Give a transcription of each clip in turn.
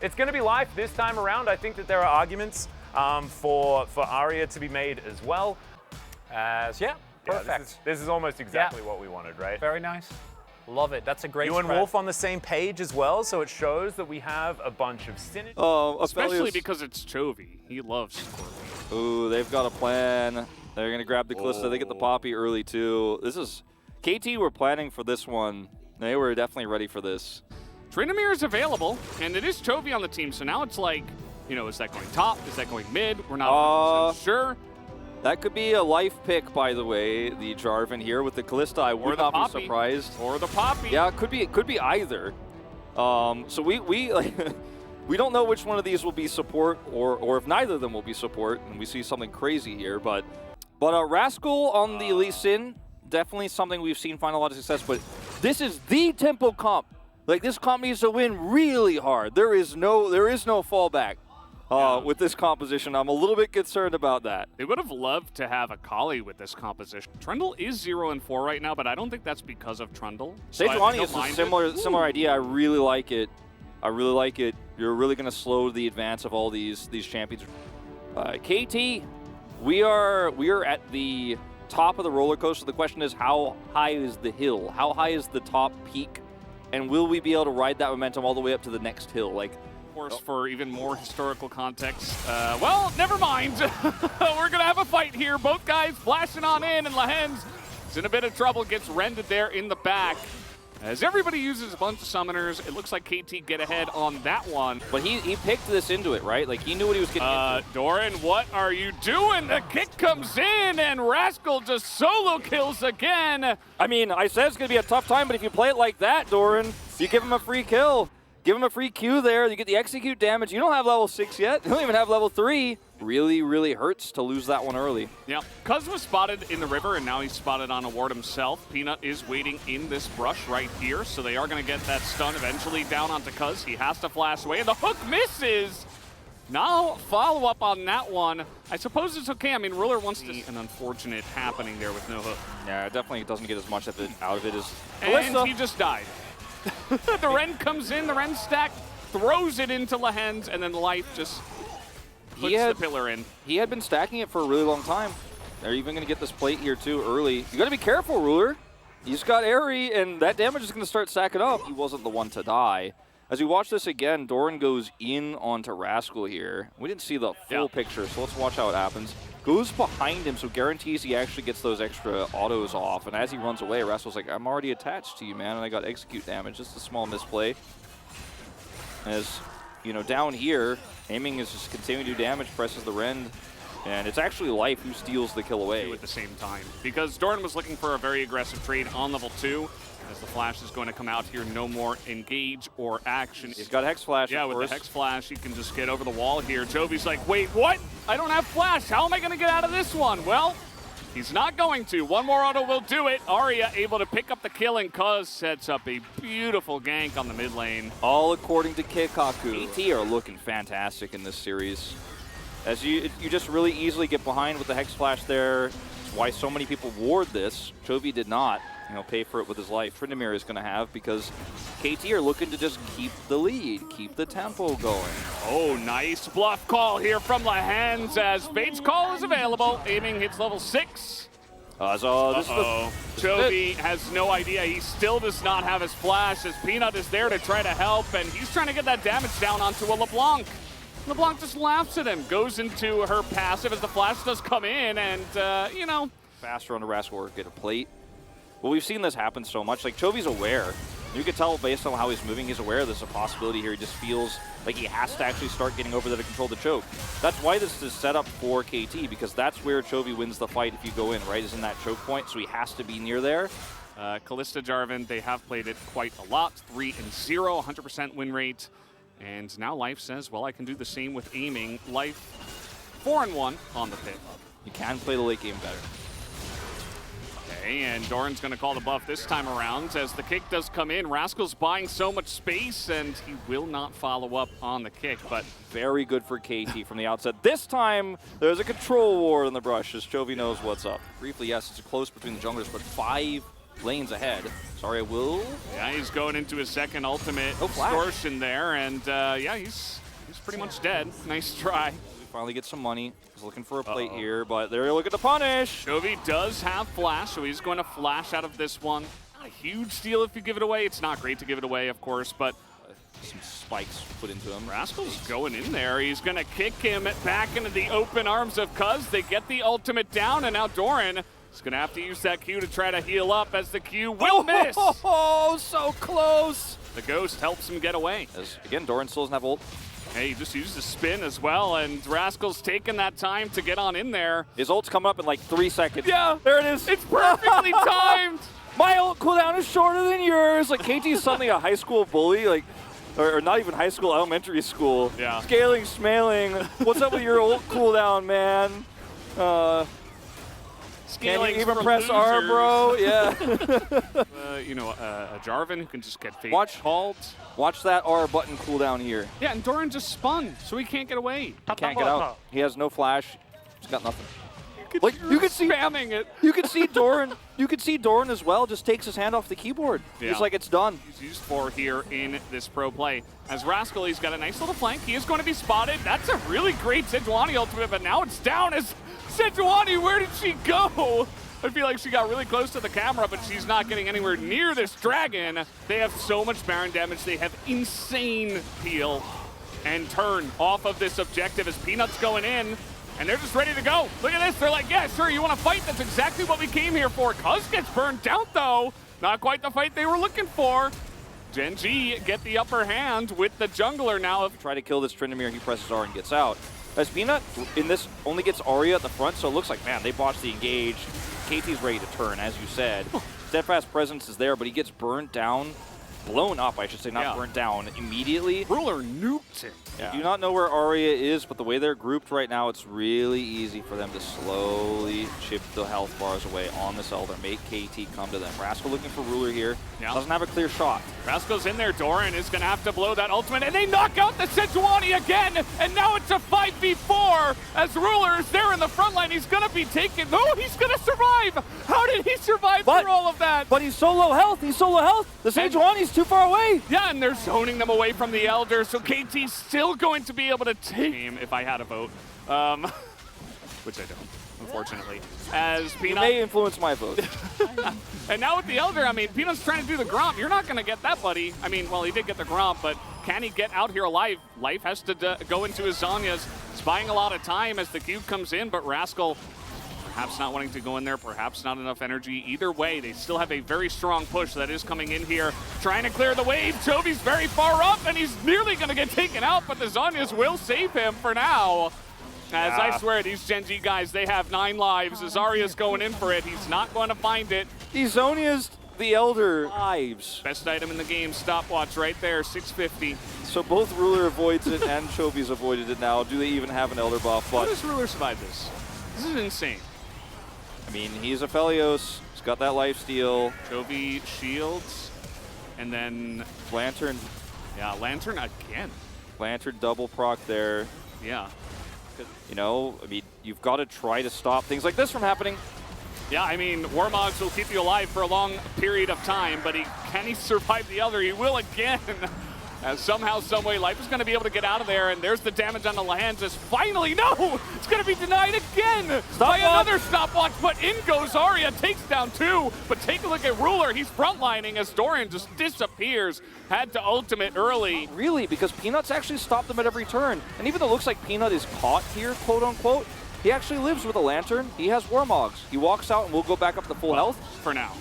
it's going to be life this time around. I think that there are arguments for Aria to be made as well. Yeah, perfect. This is almost exactly what we wanted, right? Very nice. Love it. That's a great You and spread. Wolf on the same page as well, so it shows that we have a bunch of synergy. Especially because it's Chovy. He loves Scorpion. Ooh, they've got a plan. They're going to grab the Kalista. They get the Poppy early, too. This is... KT were planning for this one. They were definitely ready for this. Tryndamere is available, and it is Chovy on the team, so now it's like, you know, is that going top? Is that going mid? We're not 100% sure. That could be a life pick, by the way, the Jarvan here with the Kalista. I would not be surprised. Or the Poppy. Yeah, it could be either. So we like, we don't know which one of these will be support, or if neither of them will be support, and we see something crazy here. But Rascal on the Lee Sin, definitely something we've seen find a lot of success. But this is the tempo comp. Like, this comp needs to win really hard. There is no fallback. With this composition, I'm a little bit concerned about that. They would have loved to have a Kali with this composition. Trundle is 0-4 right now, but I don't think that's because of Trundle. Sejuani is a similar idea. I really like it. I really like it. You're really going to slow the advance of all these champions. KT, we are at the top of the roller coaster. The question is, how high is the hill? How high is the top peak? And will we be able to ride that momentum all the way up to the next hill? Like, for even more historical context. Well, never mind. We're going to have a fight here. Both guys flashing on in, and Lahens is in a bit of trouble, gets rended there in the back. As everybody uses a bunch of summoners, it looks like KT get ahead on that one. But he picked this into it, right? Like, he knew what he was getting into. Doran, what are you doing? The kick comes in, and Rascal just solo kills again. I mean, I said it's going to be a tough time, but if you play it like that, Doran, you give him a free kill. Give him a free Q there. You get the execute damage. You don't have level 6 yet. You don't even have level 3. Really, really hurts to lose that one early. Yeah, Cuz was spotted in the river, and now he's spotted on a ward himself. Peanut is waiting in this brush right here, so they are going to get that stun eventually down onto Cuz. He has to flash away, and the hook misses. Now, follow up on that one. I suppose it's okay. I mean, Ruler wants to see an unfortunate happening there with no hook. Yeah, it definitely doesn't get as much of it out of it as And he just died. The Ren comes in, the Ren stack throws it into Lahens, and then Life just puts the pillar in. He had been stacking it for a really long time. They're even going to get this plate here too early. You got to be careful, Ruler. You just got Airy, and that damage is going to start stacking up. He wasn't the one to die. As we watch this again, Doran goes in onto Rascal here. We didn't see the full picture, so let's watch how it happens. Goes behind him, so guarantees he actually gets those extra autos off. And as he runs away, Rascal's like, I'm already attached to you, man, and I got execute damage. Just a small misplay. As, you know, down here, aiming is just continuing to do damage, presses the Rend. And it's actually Life who steals the kill away. At the same time, because Doran was looking for a very aggressive trade on level 2. As the flash is going to come out here, no more engage or action. He's got Hex Flash, yeah, with the Hex Flash, he can just get over the wall here. Jovi's like, wait, what? I don't have Flash. How am I going to get out of this one? Well, he's not going to. One more auto will do it. Aria able to pick up the kill, and Cuz sets up a beautiful gank on the mid lane. All according to Keikaku. KT are looking fantastic in this series. As you just really easily get behind with the Hex Flash there. That's why so many people ward this. Chovy did not. You know, pay for it with his life. Tryndamere is going to have, because KT are looking to just keep the lead, keep the tempo going. Oh, nice bluff call here from Lahens as Fate's Call is available. Aiming hits level 6. Chovy has no idea. He still does not have his flash as Peanut is there to try to help, and he's trying to get that damage down onto a LeBlanc. LeBlanc just laughs at him, goes into her passive as the flash does come in, and, you know. Faster on the Rascal or get a plate. Well, we've seen this happen so much. Like, Chovy's aware. You can tell based on how he's moving, he's aware there's a possibility here. He just feels like he has to actually start getting over there to control the choke. That's why this is set up for KT, because that's where Chovy wins the fight if you go in, right? Is in that choke point, so he has to be near there. Kalista Jarvan, they have played it quite a lot. 3-0, 100% win rate. And now Life says, well, I can do the same with aiming. Life 4-1 on the pit. You can play the late game better. Okay, and Doran's going to call the buff this time around as the kick does come in. Rascal's buying so much space, and he will not follow up on the kick, but very good for KT from the outset. This time, there's a control ward in the brush as Chovy knows what's up. Briefly, yes, it's close between the junglers, but 5 lanes ahead. Zarya will. Yeah, he's going into his second ultimate No flash. distortion there, and yeah, he's pretty much dead. Nice try. We finally get some money. He's looking for a plate here, but they're looking to punish. Chovy does have flash, so he's going to flash out of this one. Not a huge steal if you give it away. It's not great to give it away, of course, but Some spikes put into him. Rascal's going in there. He's going to kick him back into the open arms of Cuz. They get the ultimate down, and now Doran is going to have to use that Q to try to heal up as the Q will miss. Oh, so close. The Ghost helps him get away. As, again, Doran still doesn't have ult. Hey, he just used the spin as well, and Rascal's taking that time to get on in there. His ult's coming up in like 3 seconds. Yeah, There it is. it's perfectly timed. My ult cooldown is shorter than yours. Like, KT's suddenly a high school bully, like, or not even high school, elementary school. Yeah. Scaling, smaling. What's up with your ult cooldown, man? Can Scaling you even for press R, losers. bro? Yeah. You know, a Jarvan who can just get fake Watch. called. Watch that R button cooldown here. Yeah, and Doran just spun, so he can't get away. Can't get out. He has no flash. He's got nothing. Like, you can see spamming it. You can see Doran. You can see Doran as well. Just takes his hand off the keyboard. Yeah. He's like, it's done. He's used for here in this pro play. As Rascal, he's got a nice little flank. He is going to be spotted. That's a really great Sejuani ultimate, but now it's down as Sejuani. Where did she go? I feel like she got really close to the camera, but she's not getting anywhere near this dragon. They have so much Baron damage. They have insane peel and turn off of this objective as Peanut's going in. And they're just ready to go. Look at this. They're like, yeah, sure, you want to fight? That's exactly what we came here for. Cuz gets burned out, though. Not quite the fight they were looking for. Gen G get the upper hand with the jungler now. Try to kill this Tryndamere. He presses R and gets out. As Peanut in this only gets Arya at the front, so it looks like, man, they botched the engage. KT's ready to turn, as you said. Steadfast presence is there, but he gets burned down. Blown up, I should say, not burnt down immediately. Ruler nuked him. I do not know where Arya is, but the way they're grouped right now, it's really easy for them to slowly chip the health bars away on this Elder, make KT come to them. Rascal looking for Ruler here. Yeah. Doesn't have a clear shot. Rascal's in there. Doran is going to have to blow that ultimate, and they knock out the Sejuani again, and now it's a 5v4 as Ruler is there in the front line. He's going to be taken. No, he's going to survive. How did he survive through all of that? But he's so low health. He's so low health. The Sejuani's too far away. Yeah, and they're zoning them away from the Elder, so KT's still going to be able to take him if I had a vote. Which I don't, unfortunately. As Peanut may influence my vote. And now with the Elder, I mean, Peanut's trying to do the Gromp. You're not going to get that, buddy. I mean, well, he did get the Gromp, but can he get out here alive? Life has to go into his Zhonya's. It's buying a lot of time as the cube comes in, but Rascal perhaps not wanting to go in there, perhaps not enough energy. Either way, they still have a very strong push that is coming in here, trying to clear the wave. Chovy's very far up, and he's nearly going to get taken out, but the Zhonya's will save him for now. As I swear, these Gen G guys, they have 9 lives. Zarya's going in for it. He's not going to find it. These Zhonya's the Elder lives. Best item in the game, stopwatch right there, 650. So both Ruler avoids it and Chovy's avoided it now. Do they even have an Elder buff? How But does Ruler survive this? This is insane. I mean, he's a Felios. He's got that lifesteal. Chovy shields, and then Lantern. yeah, Lantern again. Lantern double proc there. Yeah. You know, I mean, you've got to try to stop things like this from happening. Yeah, I mean, Warmogs will keep you alive for a long period of time, but can he survive the Elder? He will again. As somehow, someway, Life is going to be able to get out of there, and there's the damage on the Lanzas. Finally, no! It's going to be denied again by another stopwatch, but in goes Arya, takes down 2. But take a look at Ruler. He's frontlining as Doran just disappears. Had to ultimate early. Really, because Peanut's actually stopped them at every turn. And even though it looks like Peanut is caught here, quote unquote, he actually lives with a Lantern. He has Warmogs. He walks out and will go back up to full health. For now.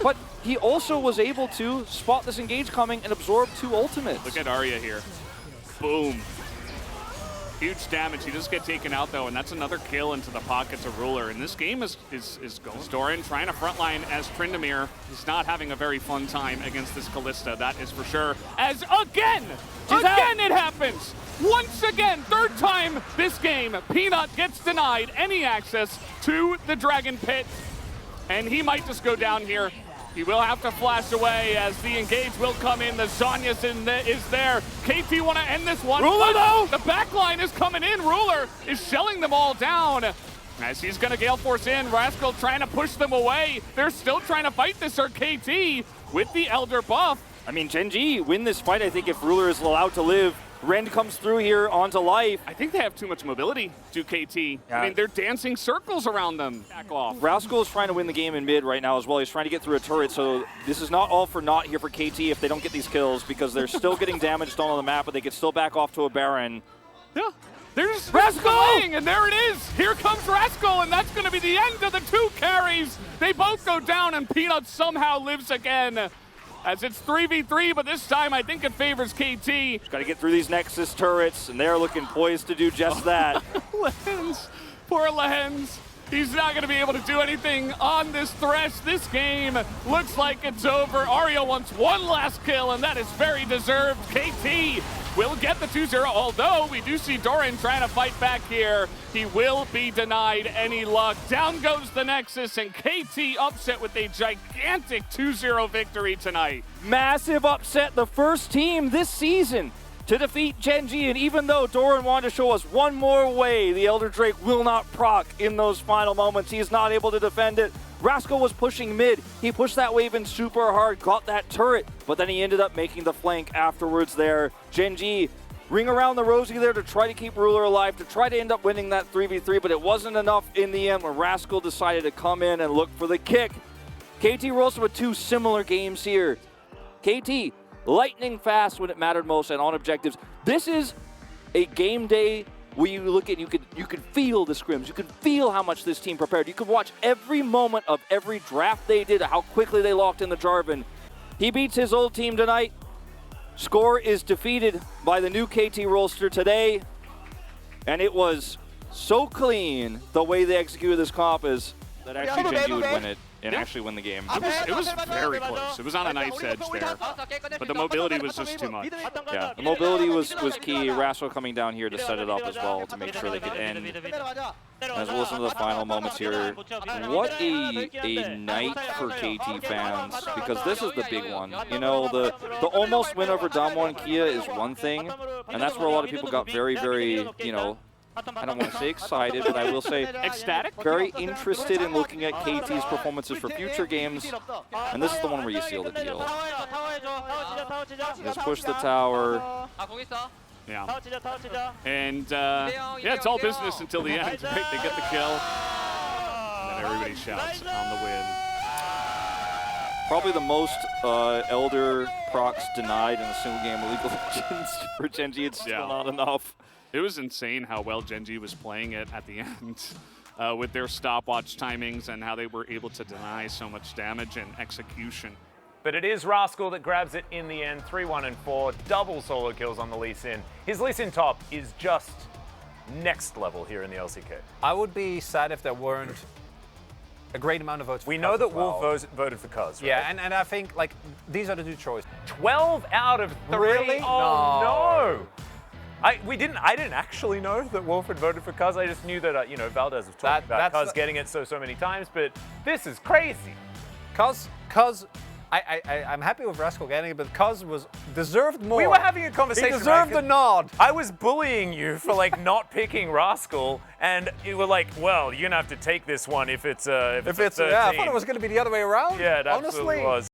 But he also was able to spot this engage coming and absorb 2 ultimates. Look at Arya here. Boom. Huge damage. He does get taken out, though, and that's another kill into the pockets of Ruler. And this game is going. Doran trying to frontline as Tryndamere. He's not having a very fun time against this Kalista, that is for sure. As again it happens! Once again, 3rd time this game, Peanut gets denied any access to the Dragon Pit. And he might just go down here. He will have to flash away as the engage will come in. The Zhonya's is there. KT want to end this one. Ruler, though! The back line is coming in. Ruler is shelling them all down. As he's going to Gale Force in, Rascal trying to push them away. They're still trying to fight this KT with the Elder buff. I mean, Gen.G win this fight, I think, if Ruler is allowed to live. Rend comes through here onto life. I think they have too much mobility, do KT. Yeah. I mean, they're dancing circles around them. Back off. Rascal is trying to win the game in mid right now as well. He's trying to get through a turret, so this is not all for naught here for KT if they don't get these kills, because they're still getting damaged on the map, but they can still back off to a Baron. Yeah. There's Rascal! And there it is. Here comes Rascal, and that's going to be the end of the 2 carries. They both go down, and Peanut somehow lives again. As it's 3v3, but this time I think it favors KT. Just got to get through these Nexus turrets, and they're looking poised to do just that. Lens, poor Lens. He's not going to be able to do anything on this Thresh. This game looks like it's over. Ario wants one last kill, and that is very deserved. KT will get the 2-0, although we do see Doran trying to fight back here. He will be denied any luck. Down goes the Nexus, and KT upset with a gigantic 2-0 victory tonight. Massive upset, the first team this season to defeat Gen.G, and even though Doran wanted to show us one more way the Elder Drake will not proc in those final moments, he's not able to defend it. Rascal was pushing mid. He pushed that wave in super hard, got that turret, but then he ended up making the flank afterwards there. Gen.G ring around the rosy there to try to keep Ruler alive, to try to end up winning that 3v3, but it wasn't enough in the end when Rascal decided to come in and look for the kick. KT rolls with 2 similar games here. KT lightning fast when it mattered most and on objectives. This is a game day where you look at, you could feel the scrims, you could feel how much this team prepared. You could watch every moment of every draft they did, how quickly they locked in the Jarvan. He beats his old team tonight. Score is defeated by the new KT roster today, and it was so clean the way they executed this comp is that actually Gen.G would win it and actually win the game. It was very close. It was on a knife's edge there, but the mobility was just too much. Yeah, the mobility was key. Rascal coming down here to set it up as well to make sure they could end. As we'll listen to the final moments here. What a night for KT fans, because this is the big one. You know, the almost win over Damwon Kia is one thing, and that's where a lot of people got very, very, you know, I don't want to say excited, but I will say ecstatic, very interested in looking at KT's performances for future games, and this is the one where you seal the deal. Just push the tower. Yeah. And yeah, it's all business until the end, right? They get the kill, and then everybody shouts on the win. Probably the most Elder procs denied in a single game of League of Legends for Gen.G. It's still not enough. It was insane how well Gen.G was playing it at the end with their stopwatch timings and how they were able to deny so much damage and execution. But it is Rascal that grabs it in the end, 3-1 and 4, double solo kills on the Lee Sin. His Lee Sin top is just next level here in the LCK. I would be sad if there weren't a great amount of votes for We Cuz know that as well. Wolf voted for Cuz, right? Yeah, and I think like these are the 2 choices. 12 out of 3. Really? Oh no! I didn't actually know that Wolf had voted for Cuz. I just knew that you know, Valdez was talking about Cuz getting it so many times, but this is crazy. Cuz I'm happy with Rascal getting it, but Cuz was deserved more. We were having a conversation. He deserved the nod. I was bullying you for like not picking Rascal, and you were like, "Well, you're gonna have to take this one if it's yeah." I thought it was going to be the other way around. Yeah, it honestly. absolutely was.